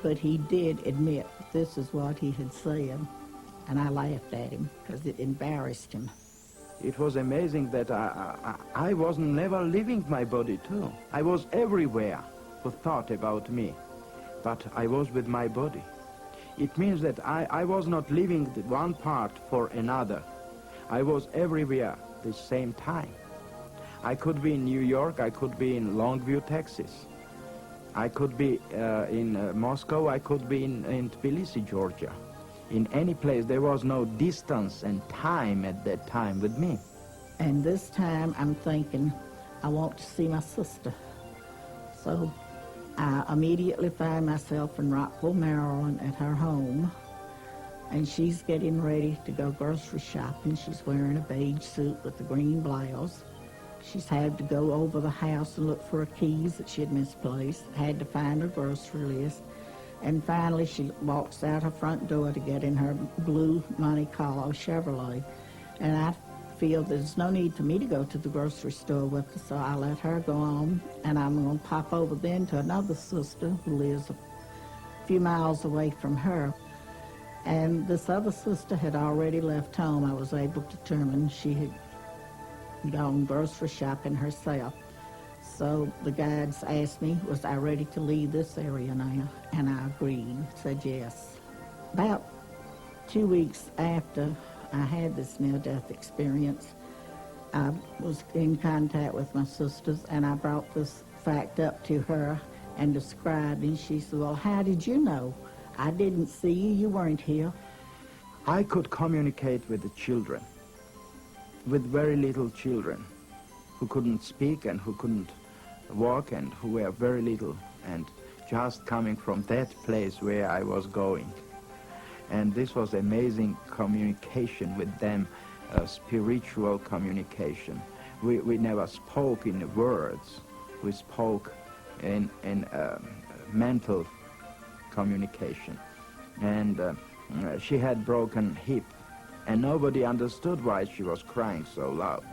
But he did admit that this is what he had said, and I laughed at him because it embarrassed him. It was amazing that I was never leaving my body too. I was everywhere who thought about me, but I was with my body. It means that I was not leaving one part for another. I was everywhere at the same time. I could be in New York, I could be in Longview, Texas. I could be in Moscow, I could be in Tbilisi, Georgia. In any place, there was no distance and time at that time with me. And this time I'm thinking, I want to see my sister. So I immediately find myself in Rockville, Maryland at her home. And she's getting ready to go grocery shopping. She's wearing a beige suit with a green blouse. She's had to go over the house and look for her keys that she had misplaced, had to find her grocery list. And finally, she walks out her front door to get in her blue Monte Carlo Chevrolet. And I feel there's no need for me to go to the grocery store with her, so I let her go on. And I'm going to pop over then to another sister who lives a few miles away from her. And this other sister had already left home. I was able to determine she had gone grocery shopping herself. So the guides asked me, was I ready to leave this area now? And I agreed, said yes. About 2 weeks after I had this near-death experience, I was in contact with my sisters, and I brought this fact up to her and described, and she said, well, how did you know? I didn't see you, you weren't here. I could communicate with the children, with very little children who couldn't speak and who couldn't walk and who were very little and just coming from that place where I was going. And this was amazing communication with them, spiritual communication. We never spoke in words. We spoke in mental communication. And she had broken hip, and nobody understood why she was crying so loud.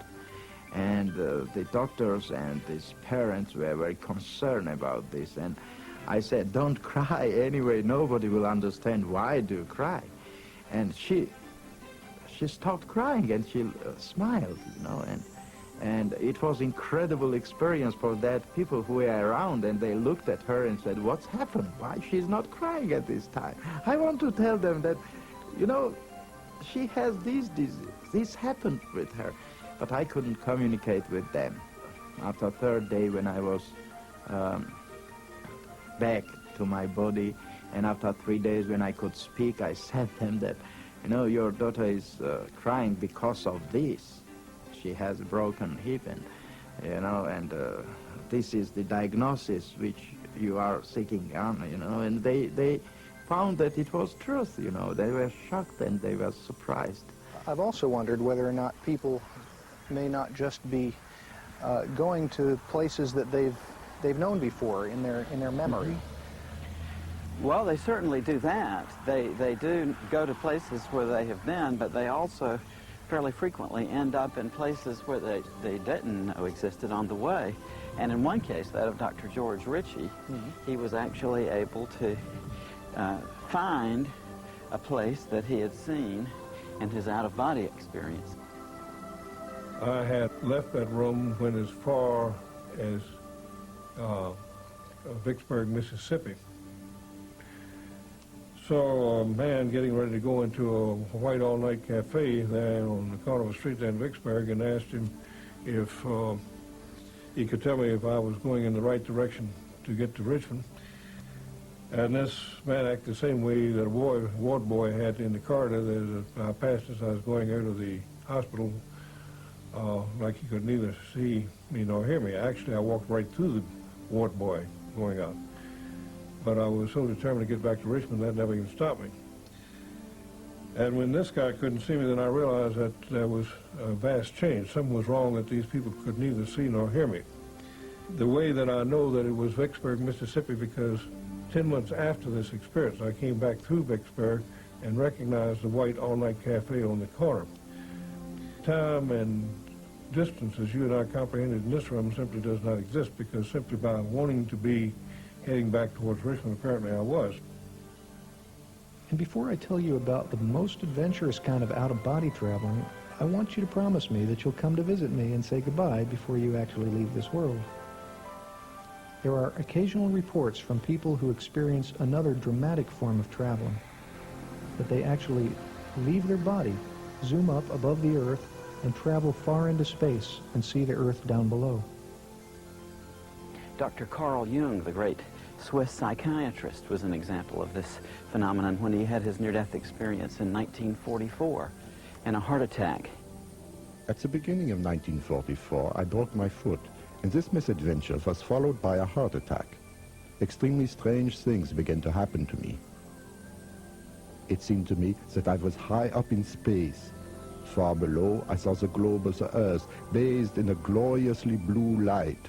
And the doctors and his parents were very concerned about this. And I said, don't cry anyway, nobody will understand why do you cry. And she stopped crying and she smiled, you know, and it was incredible experience for that people who were around, and they looked at her and said, what's happened? Why she's not crying at this time? I want to tell them that, you know, she has these diseases. This happened with her. But I couldn't communicate with them. After the third day, when I was back to my body, and after 3 days when I could speak, I said to them that, you know, your daughter is crying because of this. She has a broken hip, and, you know, and this is the diagnosis which you are seeking on, you know, and they found that it was truth, you know. They were shocked and they were surprised. I've also wondered whether or not people may not just be going to places that they've known before in their memory. Mm-hmm. Well, they certainly do that. They do go to places where they have been, but they also fairly frequently end up in places where they didn't know existed on the way. And in one case, that of Dr. George Ritchie, he was actually able to find a place that he had seen in his out-of-body experience. I had left that room when as far as Vicksburg, Mississippi. Saw a man getting ready to go into a white all-night cafe there on the corner of the street there in Vicksburg, and asked him if he could tell me if I was going in the right direction to get to Richmond. And this man acted the same way that a ward boy had in the corridor that I passed as I was going out of the hospital, like he could neither see me nor hear me. Actually, I walked right through the ward boy going out. But I was so determined to get back to Richmond that never even stopped me. And when this guy couldn't see me, then I realized that there was a vast change. Something was wrong, that these people could neither see nor hear me. The way that I know that it was Vicksburg, Mississippi, because 10 months after this experience, I came back through Vicksburg and recognized the white all-night cafe on the corner. Time and distance, as you and I comprehended in this room, simply does not exist, because simply by wanting to be heading back towards Richmond, apparently I was. And before I tell you about the most adventurous kind of out-of-body traveling, I want you to promise me that you'll come to visit me and say goodbye before you actually leave this world. There are occasional reports from people who experience another dramatic form of traveling, that they actually leave their body, zoom up above the Earth, and travel far into space and see the Earth down below. Dr. Carl Jung, the great Swiss psychiatrist, was an example of this phenomenon when he had his near-death experience in 1944 and a heart attack. At the beginning of 1944, I broke my foot, and this misadventure was followed by a heart attack. Extremely strange things began to happen to me. It seemed to me that I was high up in space. Far below, I saw the globe of the Earth, bathed in a gloriously blue light.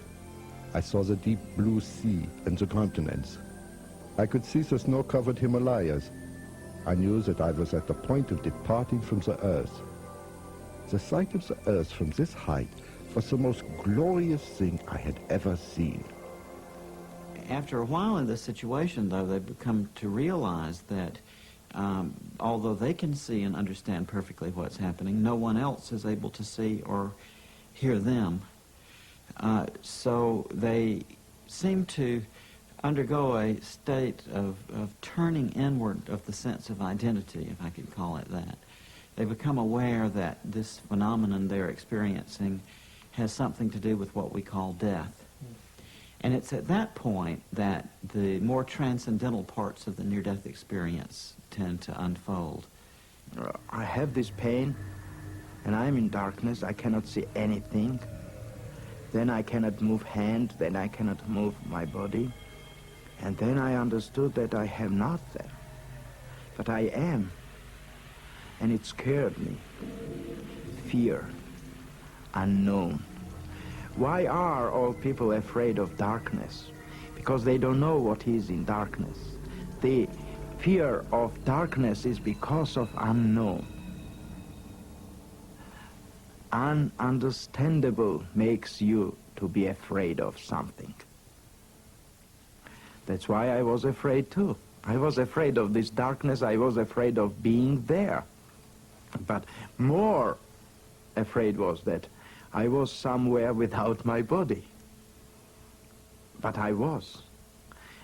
I saw the deep blue sea and the continents. I could see the snow-covered Himalayas. I knew that I was at the point of departing from the Earth. The sight of the Earth from this height was the most glorious thing I had ever seen. After a while in this situation, though, they've become to realize that although they can see and understand perfectly what's happening, no one else is able to see or hear them. So they seem to undergo a state of turning inward of the sense of identity, if I could call it that. They become aware that this phenomenon they're experiencing has something to do with what we call death. And it's at that point that the more transcendental parts of the near-death experience tend to unfold. I have this pain, and I'm in darkness. I cannot see anything. Then I cannot move hand, then I cannot move my body. And then I understood that I have nothing, but I am. And it scared me. Fear, unknown. Why are all people afraid of darkness? Because they don't know what is in darkness. The fear of darkness is because of unknown. Ununderstandable makes you to be afraid of something. That's why I was afraid too. I was afraid of this darkness. I was afraid of being there. But more afraid was that I was somewhere without my body. But I was.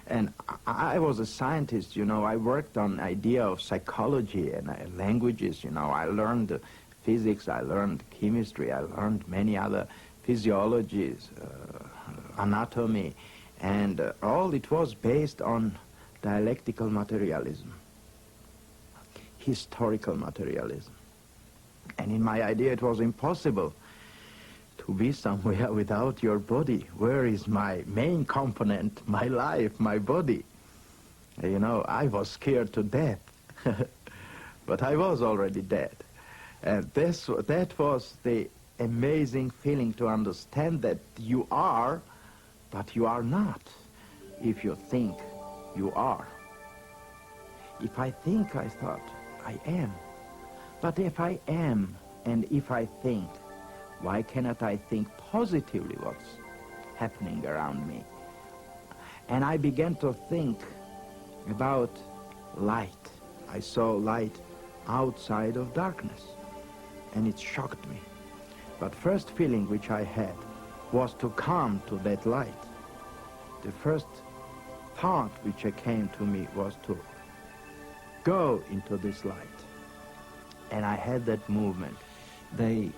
And I was a scientist, you know. I worked on idea of psychology and languages, you know. I learned physics, I learned chemistry, I learned many other physiologies, anatomy, and all it was based on dialectical materialism, historical materialism. And in my idea it was impossible to be somewhere without your body. Where is my main component, my life, my body? You know, I was scared to death, but I was already dead. And that was the amazing feeling, to understand that you are, but you are not, if you think you are. If I think, I thought, I am. But if I am, and if I think, why cannot I think positively what's happening around me? And I began to think about light. I saw light outside of darkness, and it shocked me. But first feeling which I had was to come to that light. The first thought which came to me was to go into this light. And I had that movement. They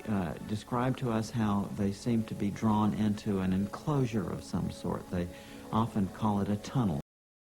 describe to us how they seem to be drawn into an enclosure of some sort. They often call it a tunnel.